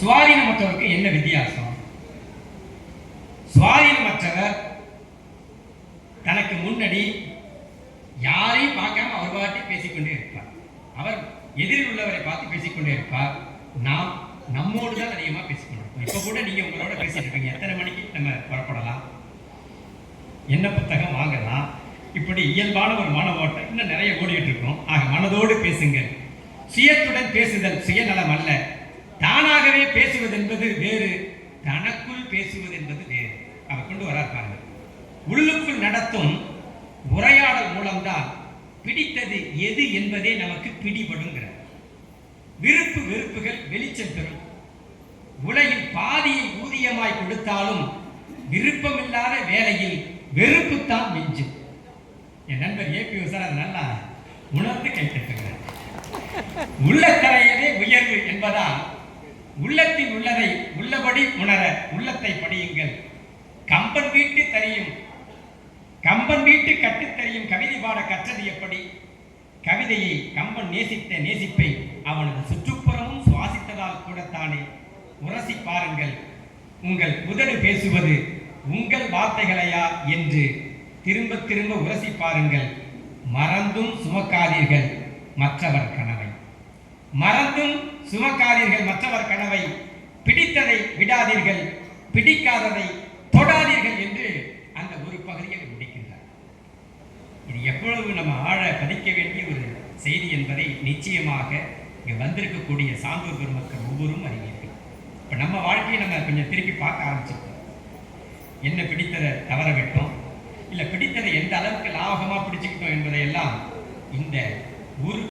சுவாதீனமற்றவருக்கு என்ன வித்தியாசம்? சுவாதீனமற்றவர் தனக்கு முன்னாடி யாரையும் பார்க்காம அவர் பாட்டி பேசிக்கொண்டே இருப்பார். அவர் எதிரில் உள்ளவரை பார்த்து பேசிக்கொண்டே இருப்பார். நாம் நம்மோடு தான் அதிகமாக பேசிக்கொண்டிருப்போம். இப்போ கூட நீங்க உங்களோட பேசிட்டு இருப்பீங்க. எத்தனை மணிக்கு நம்ம புறப்படலாம், என்ன புத்தகம் வாங்கலாம், இப்படி இயல்பான ஒரு மன ஓட்டம் இன்னும் நிறைய ஓடிட்டு இருக்கோம். ஆக மனதோடு பேசுங்கள். சுயத்துடன் பேசுதல் சுயநலம் அல்ல. தானாகவே பேசுவது என்பது வேறு, தனக்குள் பேசுவது என்பது வேறு. அவர் கொண்டு வரார் பாருங்க. உள்ளுக்குள் நடத்தும் உரையாடல் மூலம்தான் பிடித்தது எது என்பதே நமக்கு பிடிபடுங்கிறார். விருப்பு வெறுப்புகள் வெளிச்சம் பெறும். உலகில் பாதியை ஊதியமாய் கொடுத்தாலும் விருப்பமில்லாத வேலையில் வெறுப்புத்தான் மிஞ்சும். என் நண்பர் ஏபி சார் அது நல்லா உணர்ந்து கைப்பற்றுகிறார். உள்ளத்தலையவே உயர்வு என்பதால் உள்ளத்தில் உள்ளதை உள்ளபடி உணர உள்ளத்தை படியுங்கள். கம்பன் வீட்டு தெரியும், கம்பன் வீட்டு கட்டுத்தறியும் கவிதை பாட கற்றது எப்படி? கவிதையை கம்பன் நேசித்த நேசிப்பை அவனது சுற்றுப்புறமும் சுவாசித்ததால் கூடத்தானே. உரசி பாருங்கள், உங்கள் உதடு பேசுவது உங்கள் வார்த்தைகளையா என்று திரும்ப திரும்ப உரசி பாருங்கள். மறந்தும் சுமக்காதீர்கள் மற்றவர் கனவை, மறந்தும் சுமக்காதீர்கள் மற்றவர் கனவை. பிடித்ததை விடாதீர்கள், பிடிக்காததை தொடாதீர்கள் என்று அந்த ஒரு பகுதியை முடிக்கின்றார். இது எவ்வளவு நம்ம ஆழ பதிக்க வேண்டிய ஒரு செய்தி என்பதை நிச்சயமாக இங்கே வந்திருக்கக்கூடிய சான்றோர் பெருமக்கள் ஒவ்வொருவரும் அறிவீர்கள். இப்போ நம்ம வாழ்க்கையை நம்ம கொஞ்சம் திருப்பி பார்க்க ஆரம்பிச்சிருக்கோம். என்ன பிடித்ததை தவற விட்டோம், இல்லை பிடித்ததை எந்த அளவுக்கு லாபமாக பிடிச்சுக்கிட்டோம் என்பதையெல்லாம் இந்த ஒரு